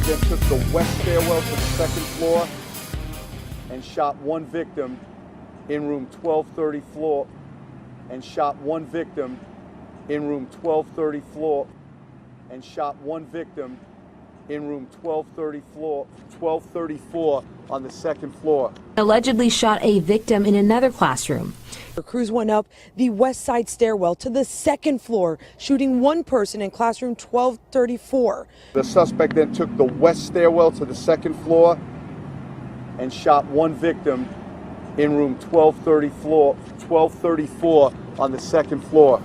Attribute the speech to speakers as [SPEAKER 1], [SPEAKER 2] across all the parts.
[SPEAKER 1] then took the west stairwell to the second floor and shot one victim in room 1230 floor and shot one victim in room 1230 floor and shot one victim in room 1234 on the second floor.
[SPEAKER 2] Allegedly shot a victim in another classroom.
[SPEAKER 3] Crews went up the west side stairwell to the second floor, shooting one person in classroom 1234.
[SPEAKER 1] The suspect then took the west stairwell to the second floor and shot one victim in room 1234 on the second floor.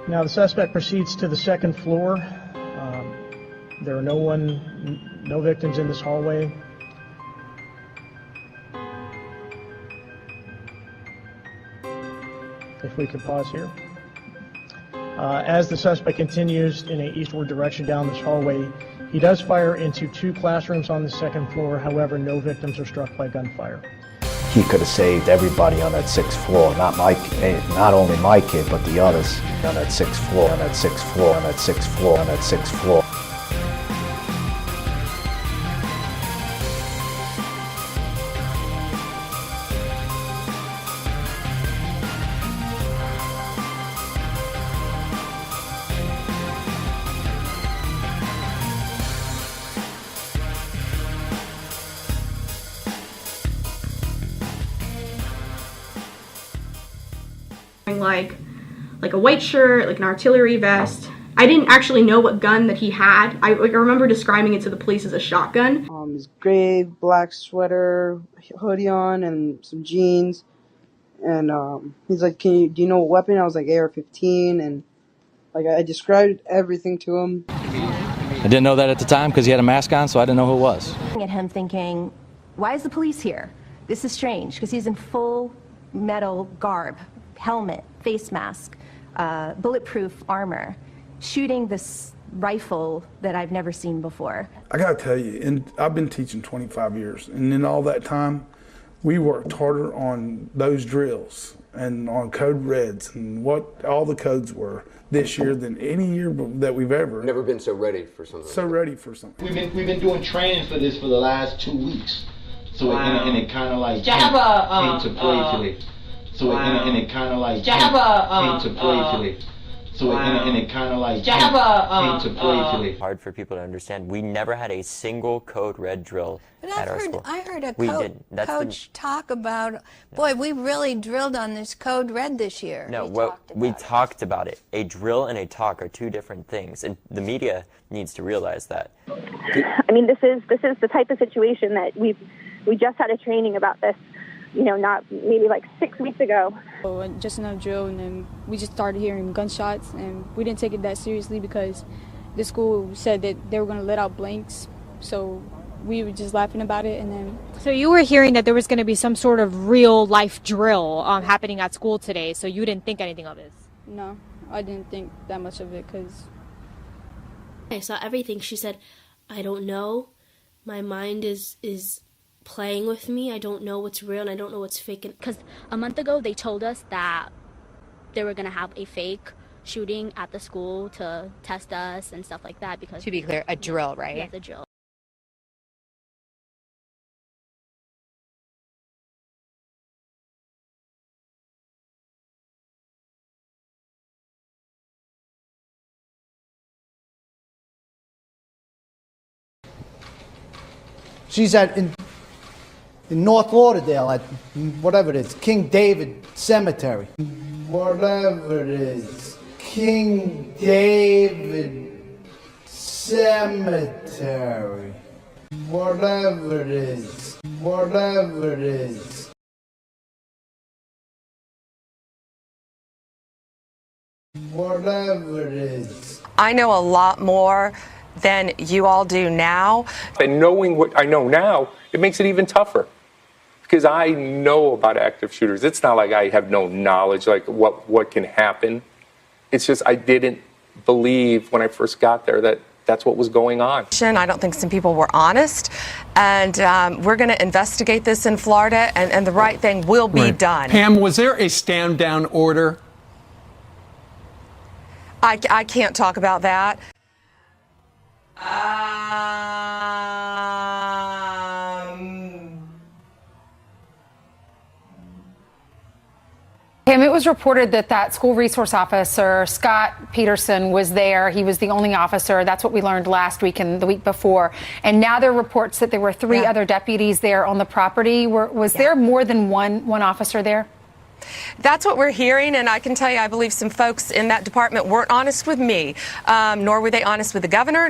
[SPEAKER 4] Now the suspect proceeds to the second floor. There are no victims in this hallway. If we could pause here. As the suspect continues in an eastward direction down this hallway, he does fire into two classrooms on the second floor. However, no victims are struck by gunfire.
[SPEAKER 5] He could have saved everybody on that sixth floor, not only my kid, but the others on that sixth floor, on that sixth floor, on that sixth floor, on that sixth floor.
[SPEAKER 6] Like a white shirt, like an artillery vest. I didn't actually know what gun that he had. I remember describing it to the police as a shotgun.
[SPEAKER 7] His gray black sweater, hoodie on, and some jeans. And he's like, do you know what weapon? I was like, AR-15, and like I described everything to him.
[SPEAKER 8] I didn't know that at the time because he had a mask on, so I didn't know who it was.
[SPEAKER 9] At him thinking, why is the police here? This is strange, because he's in full metal garb, helmet, face mask, bulletproof armor, shooting this rifle that I've never seen before.
[SPEAKER 10] I gotta tell you, and I've been teaching 25 years, and in all that time, we worked harder on those drills and on code reds and what all the codes were this year than any year that we've ever.
[SPEAKER 11] Never been so ready for something.
[SPEAKER 10] So ready for something.
[SPEAKER 12] We've been doing training for this for the last 2 weeks, so
[SPEAKER 13] wow.
[SPEAKER 12] and it kind of like
[SPEAKER 13] came
[SPEAKER 12] to play today. So wow. and it kind of like came to play today. So wow. and it kind of like came to play today.
[SPEAKER 14] Hard for people to understand. We never had a single code red drill at our school.
[SPEAKER 15] I heard a coach talk about, boy, we really drilled on this code red this year.
[SPEAKER 14] No, we talked about it. A drill and a talk are two different things, and the media needs to realize that.
[SPEAKER 16] I mean, this is the type of situation that we just had a training about this. Not maybe like 6 weeks ago.
[SPEAKER 17] Just another drill, and then we just started hearing gunshots, and we didn't take it that seriously because the school said that they were going to let out blanks, so we were just laughing about it. And then,
[SPEAKER 18] so you were hearing that there was going to be some sort of real life drill happening at school today, so you didn't think anything of it?
[SPEAKER 17] No, I didn't think that much of it because
[SPEAKER 19] I saw everything. She said, I don't know, my mind is playing with me. I don't know what's real and I don't know what's fake.
[SPEAKER 20] Because a month ago they told us that they were going to have a fake shooting at the school to test us and stuff like that. Because,
[SPEAKER 3] to be clear, a drill, right?
[SPEAKER 20] Yes, a drill.
[SPEAKER 6] She's in North Lauderdale at whatever it is, King David Cemetery. Whatever it is, King David Cemetery. Whatever it is, whatever it is. Whatever it is.
[SPEAKER 3] I know a lot more than you all do now.
[SPEAKER 2] And knowing what I know now, it makes it even tougher.
[SPEAKER 11] because I know about active shooters. It's not like I have no knowledge, like what can happen. It's just I didn't believe when I first got there that that's what was going on.
[SPEAKER 13] I don't think some people were honest, and we're going to investigate this in Florida, and the right thing will be done.
[SPEAKER 21] Pam, was there a stand down order?
[SPEAKER 13] I can't talk about that.
[SPEAKER 22] Pam, it was reported that school resource officer, Scott Peterson, was there. He was the only officer. That's what we learned last week and the week before. And now there are reports that there were three other deputies there on the property. Was there more than one officer there?
[SPEAKER 13] That's what we're hearing, and I can tell you I believe some folks in that department weren't honest with me, nor were they honest with the governor,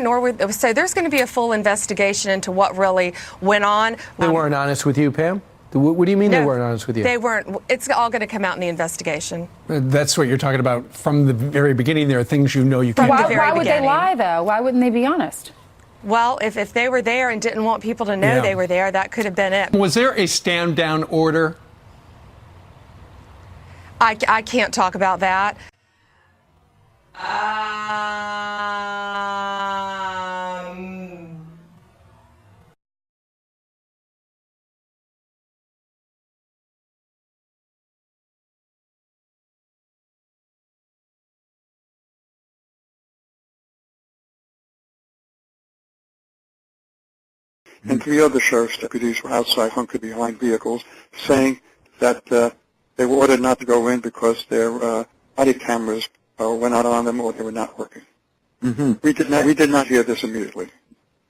[SPEAKER 13] so there's going to be a full investigation into what really went on.
[SPEAKER 23] They weren't honest with you, Pam? What do you mean they weren't honest with you?
[SPEAKER 13] They weren't. It's all going to come out in the investigation.
[SPEAKER 21] That's what you're talking about from the very beginning. There are things you know you can't do.
[SPEAKER 22] Why would they lie, though? Why wouldn't they be honest?
[SPEAKER 13] Well, if they were there and didn't want people to know they were there, that could have been it.
[SPEAKER 21] Was there a stand down order?
[SPEAKER 13] I can't talk about that.
[SPEAKER 24] And three other sheriff's deputies were outside, hunkered behind vehicles, saying that they were ordered not to go in because their body cameras were not on them or they were not working.
[SPEAKER 23] Mm-hmm.
[SPEAKER 24] We did not hear this immediately.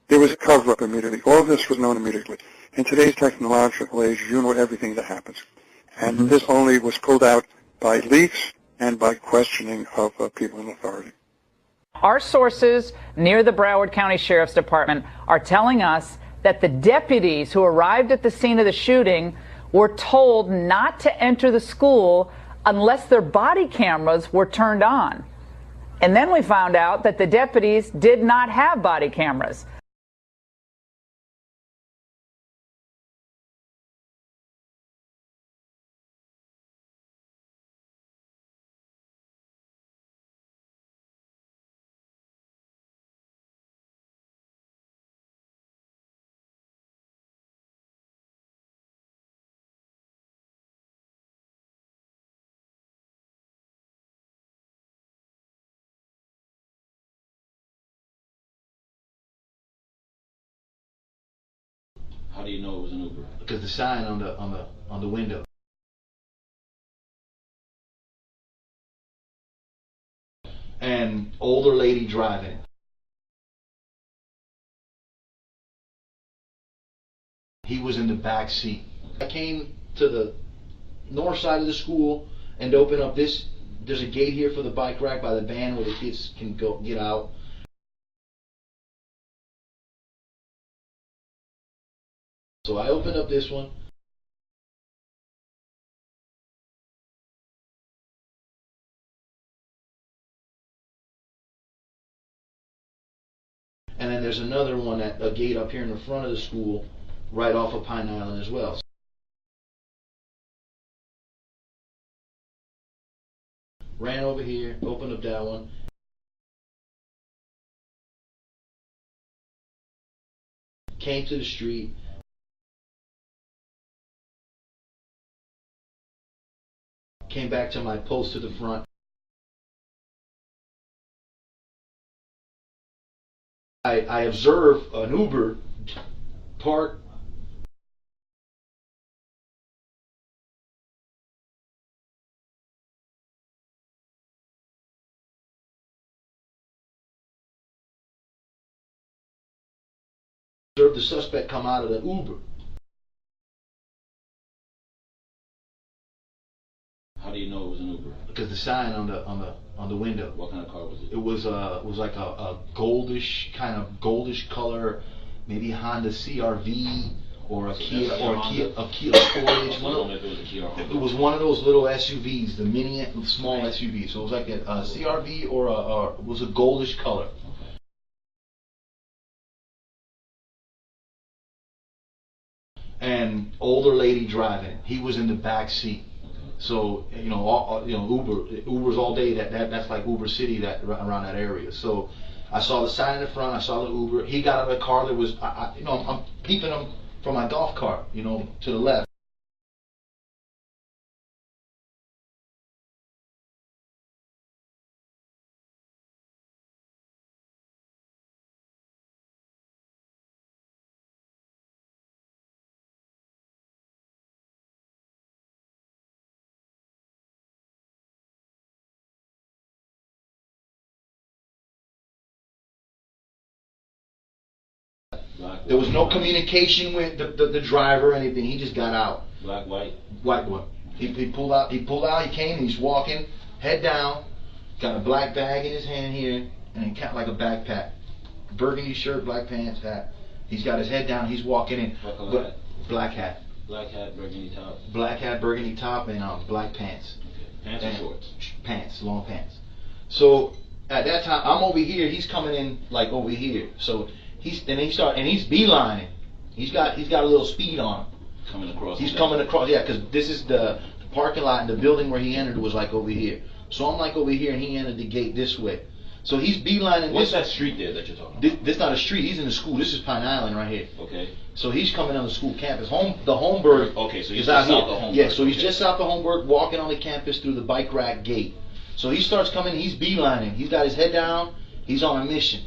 [SPEAKER 24] There was a cover-up immediately. All of this was known immediately. In today's technological age, you know everything that happens. And this only was pulled out by leaks and by questioning of people in authority.
[SPEAKER 25] Our sources near the Broward County Sheriff's Department are telling us that the deputies who arrived at the scene of the shooting were told not to enter the school unless their body cameras were turned on. And then we found out that the deputies did not have body cameras.
[SPEAKER 12] How do you know it was an Uber? Because the sign on the window. And older lady driving. He was in the back seat. I came to the north side of the school and open up this. There's a gate here for the bike rack by the van where the kids can go get out. So I opened up this one. And then there's another one at a gate up here in the front of the school, right off of Pine Island as well. Ran over here, opened up that one. Came to the street. Came back to my post to the front. I observe an Uber park. Observe the suspect come out of the Uber. How do you know it was an Uber? Because the sign on the window. What kind of car was it? It was like a goldish color, maybe Honda CRV or a Kia Sportage. It was one of those little SUVs, the mini small SUVs. So it was like a CRV or it was a goldish color. And older lady driving. He was in the back seat. So Ubers all day. That's like Uber City, that around that area. So I saw the sign in the front. I saw the Uber. He got out of the car. There was I'm peeping him from my golf cart, to the left. There was no communication with the driver or anything. He just got out.
[SPEAKER 1] Black, white?
[SPEAKER 12] White boy. He pulled out. He came. He's walking, head down, got a black bag in his hand here, and kind of like a backpack. Burgundy shirt, black pants, hat. He's got his head down. He's walking in.
[SPEAKER 1] What color hat?
[SPEAKER 12] Black hat.
[SPEAKER 1] Black hat, burgundy top.
[SPEAKER 12] Black hat, burgundy top, and black pants.
[SPEAKER 1] Okay. Pants or shorts?
[SPEAKER 12] Pants, long pants. So at that time, I'm over here. He's coming in like over here. So he's beelining. He's got a little speed on him.
[SPEAKER 1] Coming across.
[SPEAKER 12] He's coming across. Yeah, because this is the parking lot, and the building where he entered was like over here. So I'm like over here, and he entered the gate this way. So he's beelining.
[SPEAKER 1] What's that street there that you're talking about?
[SPEAKER 12] This not a street. He's in the school. This is Pine Island right here.
[SPEAKER 1] Okay.
[SPEAKER 12] So he's coming on the school campus. The Holmberg.
[SPEAKER 1] Okay, so he's
[SPEAKER 12] is out
[SPEAKER 1] just
[SPEAKER 12] here.
[SPEAKER 1] south of Holmberg.
[SPEAKER 12] Yeah, so he's just south of Holmberg, walking on the campus through the bike rack gate. So he starts coming. He's beelining. He's got his head down. He's on a mission.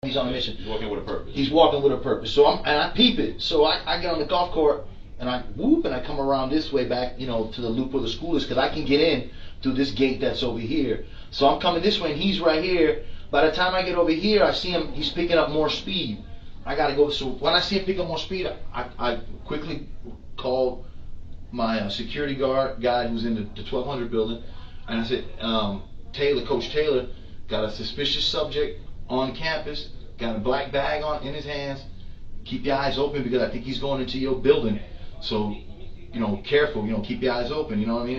[SPEAKER 12] He's on a mission.
[SPEAKER 1] He's walking with a purpose.
[SPEAKER 12] He's walking with a purpose. So I peep it. So I get on the golf court and I whoop and I come around this way back, to the loop where the school is, because I can get in through this gate that's over here. So I'm coming this way and he's right here. By the time I get over here, I see him. He's picking up more speed. I gotta go. So when I see him pick up more speed, I quickly call my security guy who's in the 1200 building, and I said, Coach Taylor, got a suspicious subject on campus, got a black bag in his hands. Keep your eyes open because I think he's going into your building. So, careful, keep your eyes open, you know what I mean?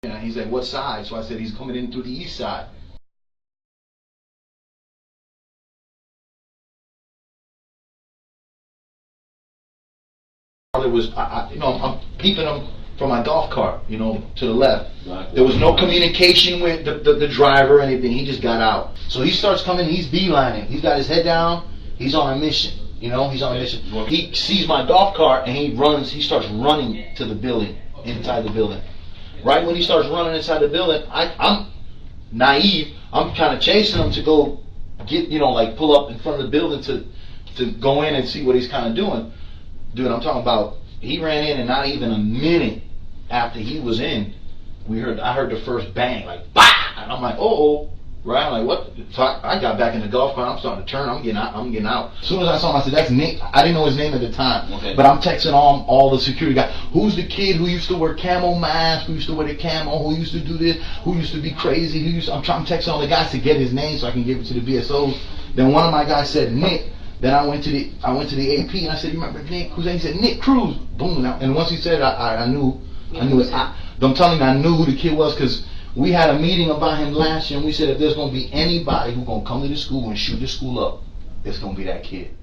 [SPEAKER 12] And he's like, what side? So I said, he's coming in through the east side. I'm peeping him from my golf cart, to the left. There was no communication with the driver or anything. He just got out. So he starts coming. He's beelining. He's got his head down. He's on a mission. He's on a mission. He sees my golf cart and he starts running to the building, inside the building. Right when he starts running inside the building, I'm naive. I'm kind of chasing him to go get, pull up in front of the building to go in and see what he's kind of doing. Dude, I'm talking about, he ran in and not even a minute after he was in, I heard the first bang, like, bah! And I'm like, oh, right? I'm like, what? So I got back in the golf cart. I'm starting to turn. I'm getting out. As soon as I saw him, I said, that's Nick. I didn't know his name at the time. Okay. But I'm texting all the security guys. Who's the kid who used to wear camo masks? Who used to wear the camo? Who used to do this? Who used to be crazy? I'm texting all the guys to get his name so I can give it to the BSOs. Then one of my guys said, Nick. Then I went to the AP and I said, you remember Nick? Who's that? He said, Nick Cruz. Boom. And once he said it, I knew it. I'm telling you, I knew who the kid was because we had a meeting about him last year and we said if there's going to be anybody who's going to come to the school and shoot the school up, it's going to be that kid.